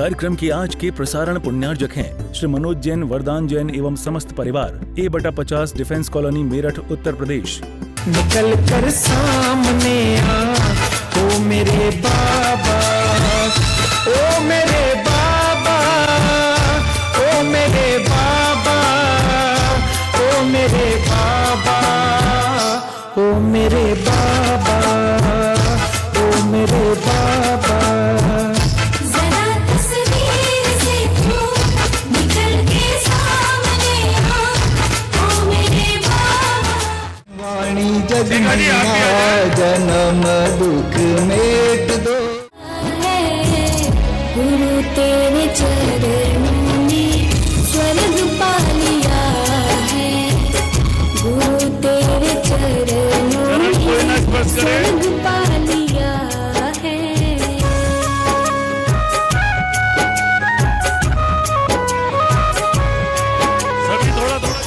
कार्यक्रम की आज के प्रसारण पुण्यार्जक हैं श्री मनोज जैन, वरदान जैन एवं समस्त परिवार, A/50 defence colony, Meerut, Uttar Pradesh. निकल कर सामने आ, ओ मेरे बाबा, ओ मेरे बाबा, ओ मेरे बाबा, ओ मेरे बाबा, ओ मेरे बाबा, ओ मेरे बाबा। जरा तस्वीर से तू निकल के सामने आ, ओ मेरे बाबा। वाणी जगनिया जन्म दुख मेट दो। गुरु तेरे चरणों में स्वर्ग पा लिया है, गुरु तेरे चरणों में स्वर्ग पा लिया है। सभी थोड़ा थोड़ा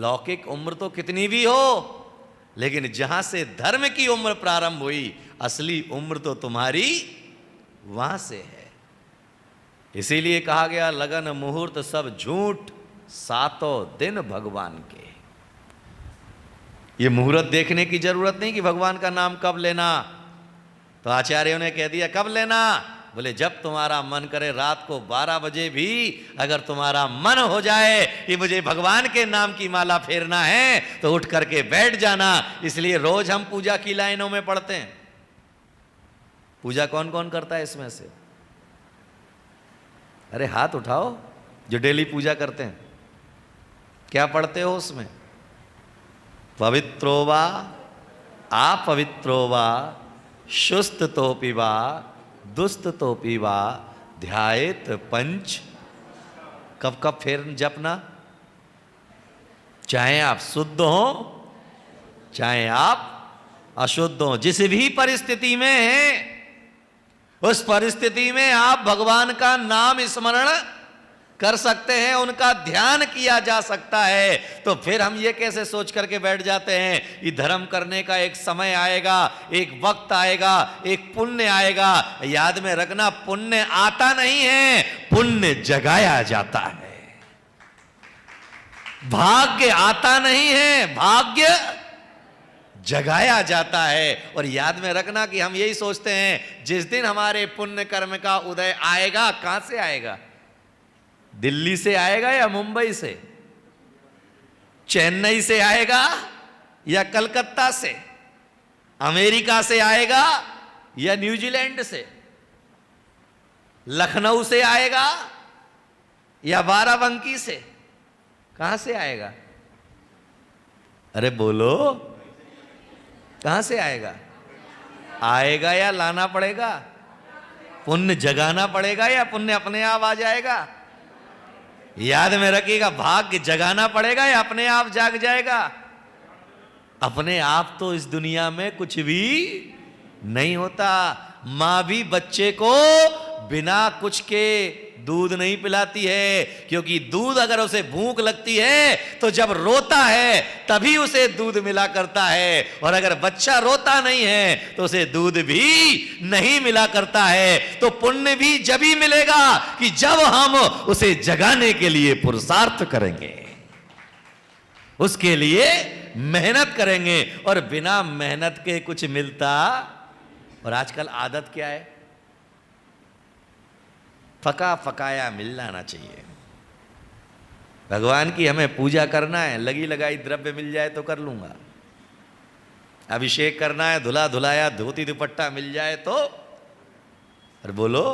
लौकिक उम्र तो कितनी भी हो, लेकिन जहां से धर्म की उम्र प्रारंभ हुई, असली उम्र तो तुम्हारी वहां से है। इसीलिए कहा गया लगन मुहूर्त सब झूठ, सातों दिन भगवान के। ये मुहूर्त देखने की जरूरत नहीं कि भगवान का नाम कब लेना। तो आचार्यों ने कह दिया कब लेना, बोले जब तुम्हारा मन करे। रात को 12 बजे भी अगर तुम्हारा मन हो जाए कि मुझे भगवान के नाम की माला फेरना है तो उठ करके बैठ जाना। इसलिए रोज हम पूजा की लाइनों में पढ़ते हैं। पूजा कौन कौन करता है इसमें से? अरे हाथ उठाओ जो डेली पूजा करते हैं। क्या पढ़ते हो उसमें? पवित्रो वा अपवित्रो वा शुस्त तोपि वा दुस्त तोपि वा ध्यायेत पंच। कब कब फेर जपना? चाहे आप शुद्ध हो चाहे आप अशुद्ध हो, जिस भी परिस्थिति में हैं उस परिस्थिति में आप भगवान का नाम स्मरण कर सकते हैं, उनका ध्यान किया जा सकता है। तो फिर हम ये कैसे सोच करके बैठ जाते हैं कि धर्म करने का एक समय आएगा, एक वक्त आएगा, एक पुण्य आएगा। याद में रखना, पुण्य आता नहीं है, पुण्य जगाया जाता है। भाग्य आता नहीं है, भाग्य जगाया जाता है। और याद में रखना कि हम यही सोचते हैं जिस दिन हमारे पुण्य कर्म का उदय आएगा, कहां से आएगा? दिल्ली से आएगा या मुंबई से? चेन्नई से आएगा या कलकत्ता से? अमेरिका से आएगा या न्यूजीलैंड से? लखनऊ से आएगा या बाराबंकी से? कहां से आएगा? अरे बोलो, कहां से आएगा? आएगा या लाना पड़ेगा? पुण्य जगाना पड़ेगा या पुण्य अपने आप आ जाएगा? याद में रखिएगा, भाग्य जगाना पड़ेगा या अपने आप जाग जाएगा? अपने आप तो इस दुनिया में कुछ भी नहीं होता। मां भी बच्चे को बिना कुछ के दूध नहीं पिलाती है, क्योंकि दूध अगर उसे भूख लगती है तो जब रोता है तभी उसे दूध मिला करता है, और अगर बच्चा रोता नहीं है तो उसे दूध भी नहीं मिला करता है। तो पुण्य भी जब ही मिलेगा कि जब हम उसे जगाने के लिए पुरुषार्थ करेंगे, उसके लिए मेहनत करेंगे। और बिना मेहनत के कुछ मिलता। और आजकल आदत क्या है? पका पकाया मिल जाना चाहिए। भगवान की हमें पूजा करना है, लगी लगाई द्रव्य मिल जाए तो कर लूंगा। अभिषेक करना है, धुला धुलाया धोती दुपट्टा मिल जाए तो, और बोलो,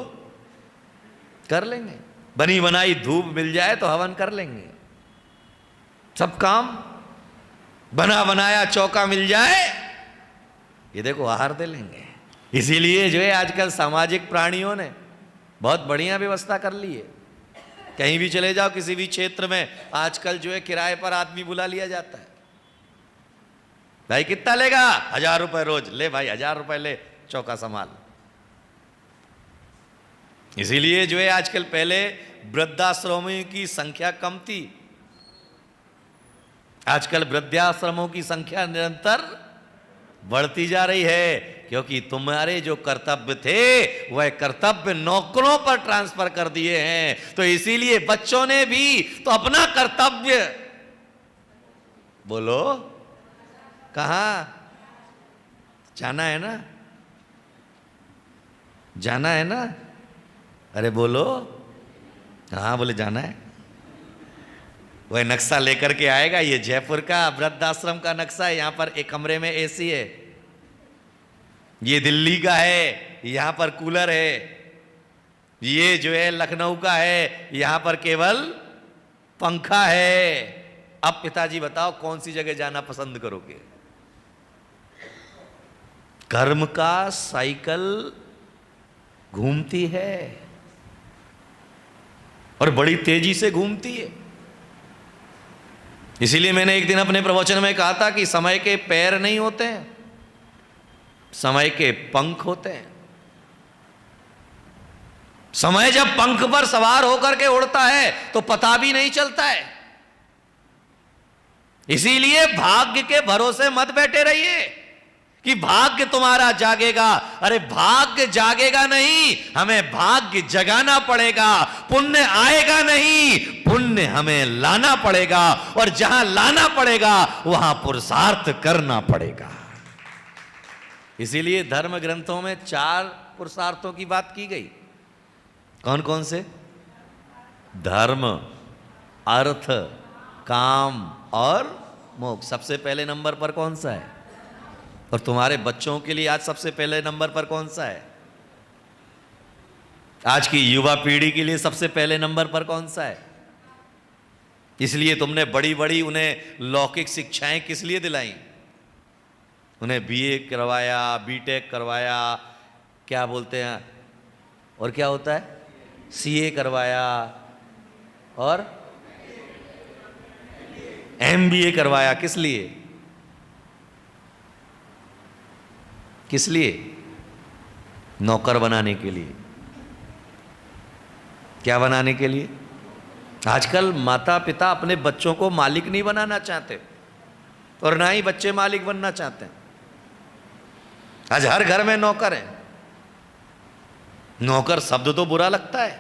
कर लेंगे। बनी बनाई धूप मिल जाए तो हवन कर लेंगे। सब काम बना बनाया चौका मिल जाए, ये देखो आहार दे लेंगे। इसीलिए जो है आजकल सामाजिक प्राणियों ने बहुत बढ़िया व्यवस्था कर ली है। कहीं भी चले जाओ, किसी भी क्षेत्र में आजकल जो है किराए पर आदमी बुला लिया जाता है। भाई कितना लेगा? 1000 रुपए रोज। ले भाई 1000 रुपए ले, चौका संभाल। इसीलिए जो है आजकल, पहले वृद्धाश्रमों की संख्या कम थी, आजकल वृद्धाश्रमों की संख्या निरंतर बढ़ती जा रही है, क्योंकि तुम्हारे जो कर्तव्य थे वह कर्तव्य नौकरों पर ट्रांसफर कर दिए हैं। तो इसीलिए बच्चों ने भी तो अपना कर्तव्य, बोलो कहां जाना है ना, जाना है ना, अरे बोलो, हाँ बोले जाना है। वह नक्शा लेकर के आएगा, ये जयपुर का वृद्धाश्रम का नक्शा है, यहां पर एक कमरे में एसी है, ये दिल्ली का है, यहां पर कूलर है, ये जो है लखनऊ का है, यहां पर केवल पंखा है। अब पिताजी बताओ कौन सी जगह जाना पसंद करोगे? कर्म का साइकिल घूमती है और बड़ी तेजी से घूमती है। इसीलिए मैंने एक दिन अपने प्रवचन में कहा था कि समय के पैर नहीं होते हैं, समय के पंख होते हैं। समय जब पंख पर सवार होकर के उड़ता है तो पता भी नहीं चलता है। इसीलिए भाग्य के भरोसे मत बैठे रहिए कि भाग्य तुम्हारा जागेगा। अरे भाग्य जागेगा नहीं, हमें भाग्य जगाना पड़ेगा। पुण्य आएगा नहीं, पुण्य हमें लाना पड़ेगा, और जहां लाना पड़ेगा वहां पुरुषार्थ करना पड़ेगा। इसीलिए धर्म ग्रंथों में 4 पुरुषार्थों की बात की गई। कौन कौन से? धर्म, अर्थ, काम और मोक्ष। सबसे पहले नंबर पर कौन सा है? और तुम्हारे बच्चों के लिए आज सबसे पहले नंबर पर कौन सा है? आज की युवा पीढ़ी के लिए सबसे पहले नंबर पर कौन सा है? इसलिए तुमने बड़ी बड़ी उन्हें लौकिक शिक्षाएं किस लिए दिलाई? उन्हें बीए करवाया, बीटेक करवाया, क्या बोलते हैं, और क्या होता है, सीए करवाया, और एमबीए करवाया। किस लिए? किस लिए? नौकर बनाने के लिए। क्या बनाने के लिए? आजकल माता पिता अपने बच्चों को मालिक नहीं बनाना चाहते, और ना ही बच्चे मालिक बनना चाहते हैं। आज हर घर में नौकर है। नौकर शब्द तो बुरा लगता है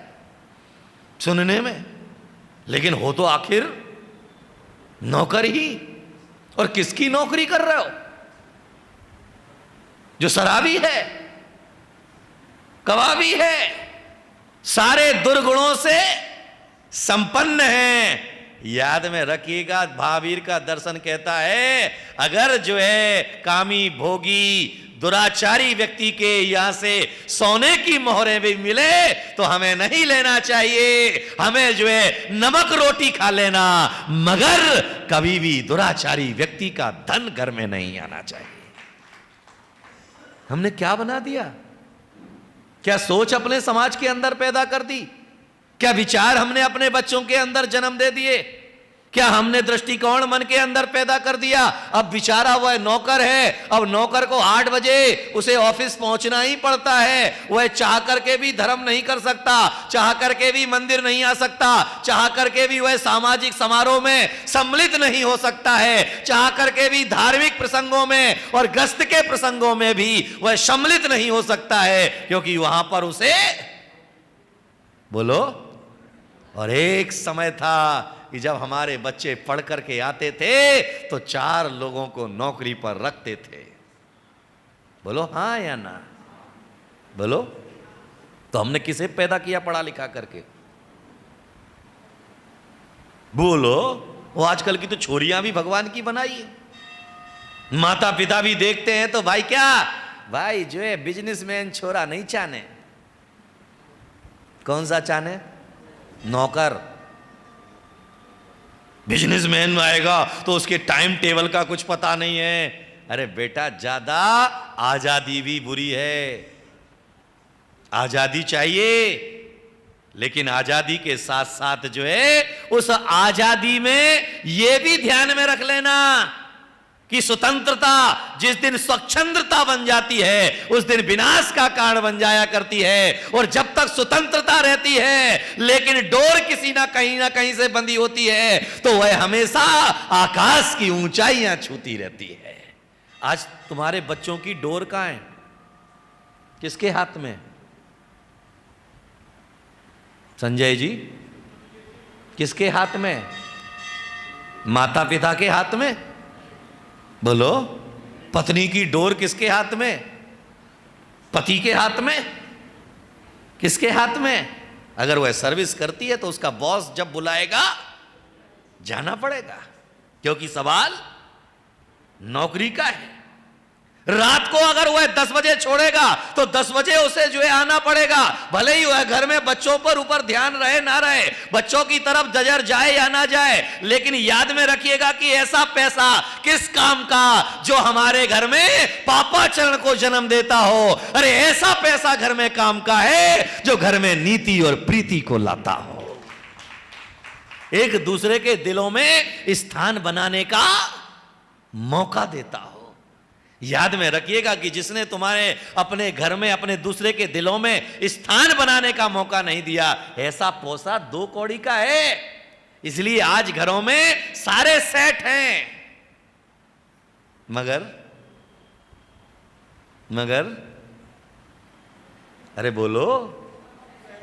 सुनने में, लेकिन हो तो आखिर नौकर ही। और किसकी नौकरी कर रहे हो? जो शराबी है, कबाबी है, सारे दुर्गुणों से संपन्न है। याद में रखिएगा, महावीर का दर्शन कहता है, अगर जो है कामी, भोगी, दुराचारी व्यक्ति के यहां से सोने की मोहरें भी मिले तो हमें नहीं लेना चाहिए, हमें जो है नमक रोटी खा लेना, मगर कभी भी दुराचारी व्यक्ति का धन घर में नहीं आना चाहिए। हमने क्या बना दिया? क्या सोच अपने समाज के अंदर पैदा कर दी? क्या विचार हमने अपने बच्चों के अंदर जन्म दे दिए? क्या हमने दृष्टिकोण मन के अंदर पैदा कर दिया? अब बेचारा वह नौकर है, अब नौकर को 8 बजे उसे ऑफिस पहुंचना ही पड़ता है। वह चाह करके भी धर्म नहीं कर सकता, चाह करके भी मंदिर नहीं आ सकता, चाह करके भी वह सामाजिक समारोह में सम्मिलित नहीं हो सकता है, चाह करके भी धार्मिक प्रसंगों में और गस्त के प्रसंगों में भी वह सम्मिलित नहीं हो सकता है, क्योंकि वहां पर उसे, बोलो। और एक समय था कि जब हमारे बच्चे पढ़ करके आते थे तो 4 लोगों को नौकरी पर रखते थे। बोलो हाँ या ना? बोलो। तो हमने किसे पैदा किया पढ़ा लिखा करके? बोलो। वो आजकल की तो छोरियां भी भगवान की बनाई है। माता पिता भी देखते हैं तो भाई क्या, भाई जो है बिजनेसमैन छोरा नहीं चाहने। कौन सा चाहने? नौकर। बिजनेसमैन आएगा तो उसके टाइम टेबल का कुछ पता नहीं है। अरे बेटा, ज्यादा आजादी भी बुरी है। आजादी चाहिए, लेकिन आजादी के साथ साथ जो है उस आजादी में यह भी ध्यान में रख लेना कि स्वतंत्रता जिस दिन स्वच्छंदता बन जाती है उस दिन विनाश का कारण बन जाया करती है। और जब तक स्वतंत्रता रहती है लेकिन डोर किसी ना कहीं से बंधी होती है तो वह हमेशा आकाश की ऊंचाइयां छूती रहती है। आज तुम्हारे बच्चों की डोर कहां है? किसके हाथ में? संजय जी, किसके हाथ में? माता पिता के हाथ में? बोलो। पत्नी की डोर किसके हाथ में? पति के हाथ में? किसके हाथ में? अगर वह सर्विस करती है तो उसका बॉस जब बुलाएगा जाना पड़ेगा, क्योंकि सवाल नौकरी का है। रात को अगर वह 10 बजे छोड़ेगा तो 10 बजे उसे जो है आना पड़ेगा, भले ही वह घर में बच्चों पर ऊपर ध्यान रहे ना रहे, बच्चों की तरफ नजर जाए या ना जाए, लेकिन याद में रखिएगा कि ऐसा पैसा किस काम का जो हमारे घर में पापाचरण को जन्म देता हो। अरे ऐसा पैसा घर में काम का है जो घर में नीति और प्रीति को लाता हो, एक दूसरे के दिलों में स्थान बनाने का मौका देता हो। याद में रखिएगा कि जिसने तुम्हारे अपने घर में अपने दूसरे के दिलों में स्थान बनाने का मौका नहीं दिया, ऐसा पोसा 2 कौड़ी का है। इसलिए आज घरों में सारे सेट हैं, मगर अरे बोलो,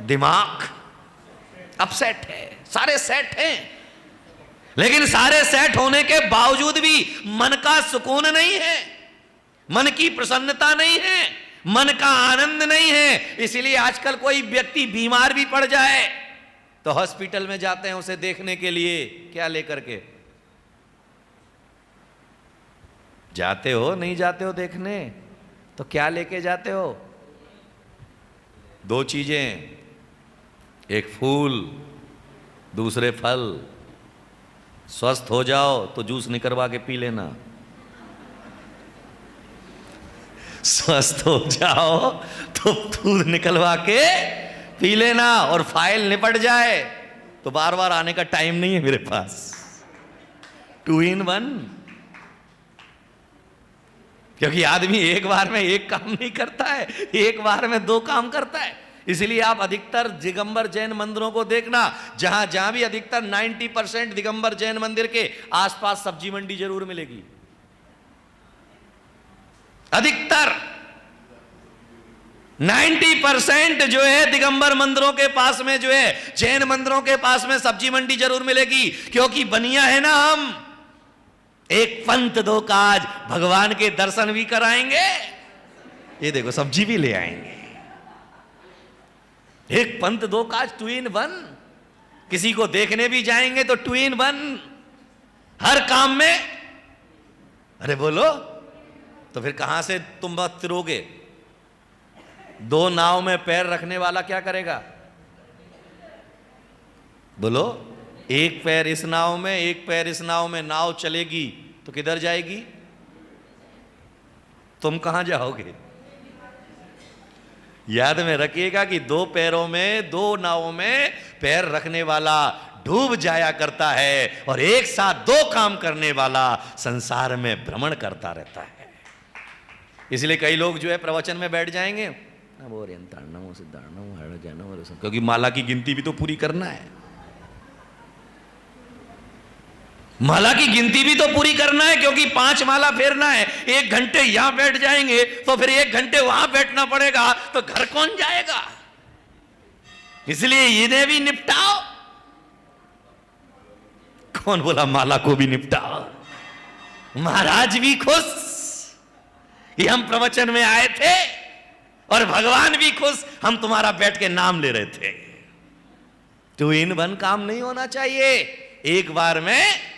दिमाग अपसेट है। सारे सेट हैं लेकिन सारे सेट होने के बावजूद भी मन का सुकून नहीं है, मन की प्रसन्नता नहीं है, मन का आनंद नहीं है। इसीलिए आजकल कोई व्यक्ति बीमार भी पड़ जाए तो हॉस्पिटल में जाते हैं उसे देखने के लिए। क्या लेकर के जाते हो? नहीं जाते हो देखने तो क्या लेके जाते हो? 2 चीजें, एक फूल, दूसरे फल। स्वस्थ हो जाओ तो जूस निकलवा के पी लेना, स्वस्थ हो जाओ तो दूध निकलवा के पी लेना, और फाइल निपट जाए तो बार बार आने का टाइम नहीं है मेरे पास। 2 in 1, क्योंकि आदमी एक बार में एक काम नहीं करता है, एक बार में 2 काम करता है। इसलिए आप अधिकतर दिगंबर जैन मंदिरों को देखना, जहां भी अधिकतर 90% दिगंबर जैन मंदिर के आसपास सब्जी मंडी जरूर मिलेगी। अधिकतर 90% जो है दिगंबर मंदिरों के पास में जो है जैन मंदिरों के पास में सब्जी मंडी जरूर मिलेगी, क्योंकि बनिया है ना हम। एक पंथ 2 काज, भगवान के दर्शन भी कराएंगे, ये देखो सब्जी भी ले आएंगे। एक पंथ 2 काज, 2 in 1। किसी को देखने भी जाएंगे तो 2 in 1 हर काम में। अरे बोलो, तो फिर कहां से तुम बचोगे? 2 नाव में पैर रखने वाला क्या करेगा? बोलो। एक पैर इस नाव में, एक पैर इस नाव में, नाव चलेगी तो किधर जाएगी? तुम कहां जाओगे? याद में रखिएगा कि 2 पैरों में, 2 नावों में पैर रखने वाला डूब जाया करता है, और एक साथ 2 काम करने वाला संसार में भ्रमण करता रहता है। इसलिए कई लोग जो है प्रवचन में बैठ जाएंगे, क्योंकि माला की गिनती भी तो पूरी करना है, माला की गिनती भी तो पूरी करना है, क्योंकि 5 माला फेरना है। 1 घंटे यहां बैठ जाएंगे तो फिर 1 घंटे वहां बैठना पड़ेगा, तो घर कौन जाएगा? इसलिए इन्हें भी निपटाओ। कौन बोला माला को भी निपटाओ? महाराज भी खुश कि हम प्रवचन में आए थे, और भगवान भी खुश हम तुम्हारा बैठ के नाम ले रहे थे। 2 in 1 काम नहीं होना चाहिए, एक बार में।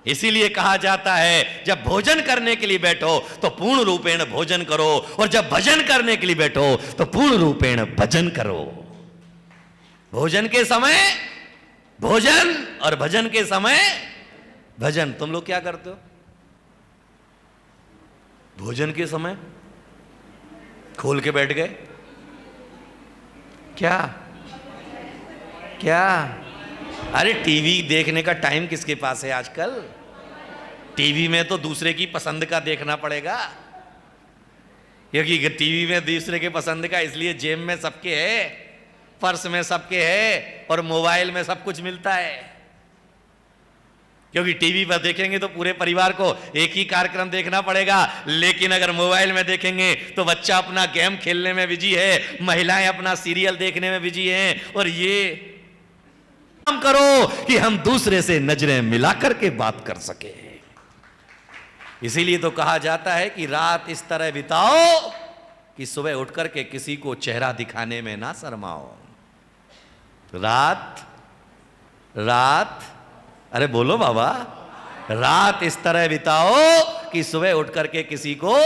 इसीलिए कहा जाता है जब भोजन करने के लिए बैठो तो पूर्ण रूपेण भोजन करो, और जब भजन करने के लिए बैठो तो पूर्ण रूपेण भजन करो। भोजन के समय भोजन और भजन के समय भजन। तुम लोग क्या करते हो? भोजन के समय खोल के बैठ गए, क्या क्या? अरे टीवी देखने का टाइम किसके पास है आजकल? टीवी में तो दूसरे की पसंद का देखना पड़ेगा, क्योंकि टीवी में दूसरे के पसंद का इसलिए जेब में सबके है, पर्स में सबके है और मोबाइल में सब कुछ मिलता है। क्योंकि टीवी पर देखेंगे तो पूरे परिवार को एक ही कार्यक्रम देखना पड़ेगा, लेकिन अगर मोबाइल में देखेंगे तो बच्चा अपना गेम खेलने में बिजी है, महिलाएं अपना सीरियल देखने में बिजी हैं। और ये काम करो कि हम दूसरे से नजरें मिलाकर के बात कर सके। इसीलिए तो कहा जाता है कि रात इस तरह बिताओ कि सुबह उठकर के किसी को चेहरा दिखाने में ना शर्माओ। रात अरे बोलो बाबा, रात इस तरह बिताओ कि सुबह उठ करके किसी को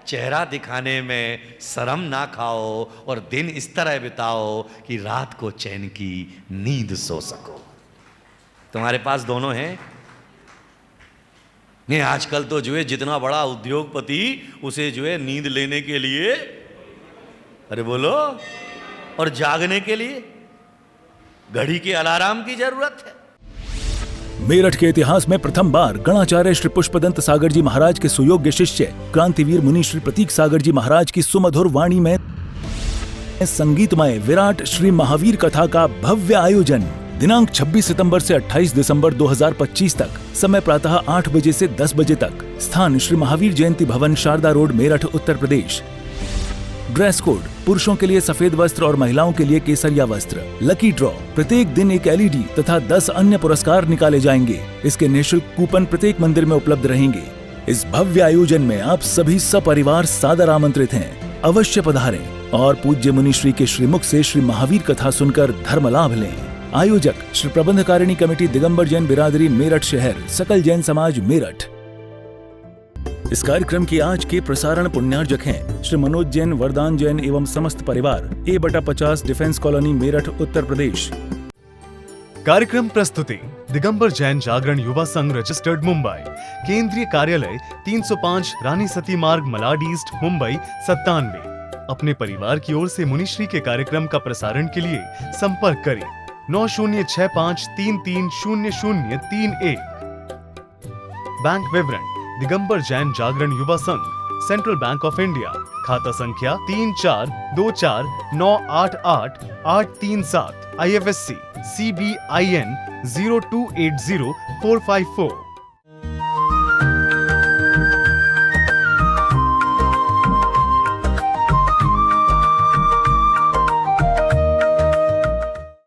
चेहरा दिखाने में शर्म ना खाओ, और दिन इस तरह बिताओ कि रात को चैन की नींद सो सको। तुम्हारे पास दोनों हैं? नहीं, आजकल तो जो है जितना बड़ा उद्योगपति उसे जो है नींद लेने के लिए, अरे बोलो, और जागने के लिए घड़ी के अलार्म की जरूरत है। मेरठ के इतिहास में प्रथम बार गणाचार्य श्री पुष्पदंत सागर जी महाराज के सुयोग्य शिष्य क्रांतिवीर मुनि श्री प्रतीक सागर जी महाराज की सुमधुर वाणी में संगीतमय विराट श्री महावीर कथा का भव्य आयोजन दिनांक 26 सितंबर से 28 दिसंबर 2025 तक, समय प्रातः 8 बजे से 10 बजे तक, स्थान श्री महावीर जयंती भवन, Sharda road, Meerut, Uttar Pradesh. Dress code: पुरुषों के लिए सफेद वस्त्र और महिलाओं के लिए केसरिया वस्त्र। लकी ड्रॉ: प्रत्येक दिन एक LED तथा 10 अन्य पुरस्कार निकाले जाएंगे। इसके निःशुल्क कूपन प्रत्येक मंदिर में उपलब्ध रहेंगे। इस भव्य आयोजन में आप सभी सपरिवार सादर आमंत्रित हैं। अवश्य पधारें और पूज्य मुनि श्री के श्रीमुख से श्री महावीर कथा सुनकर धर्म लाभ लें। आयोजक श्री प्रबंधकारिणी कमेटी दिगंबर जैन बिरादरी मेरठ शहर, सकल जैन समाज मेरठ। इस कार्यक्रम की आज के प्रसारण पुण्यार्जक हैं श्री मनोज जैन, वरदान जैन एवं समस्त परिवार, A/50 defence colony, Meerut, Uttar Pradesh. कार्यक्रम प्रस्तुति दिगंबर जैन जागरण युवा संघ, रजिस्टर्ड, मुंबई। केंद्रीय कार्यालय 305 रानी सती मार्ग, मलाड ईस्ट, मुंबई 97। अपने परिवार की ओर से मुनिश्री के कार्यक्रम का प्रसारण के लिए संपर्क करें 9065330031। बैंक विवरण: दिगंबर जैन जागरण युवा संघ, सेंट्रल बैंक ऑफ इंडिया, खाता संख्या 3424988837, IFSC CBIN 0280454।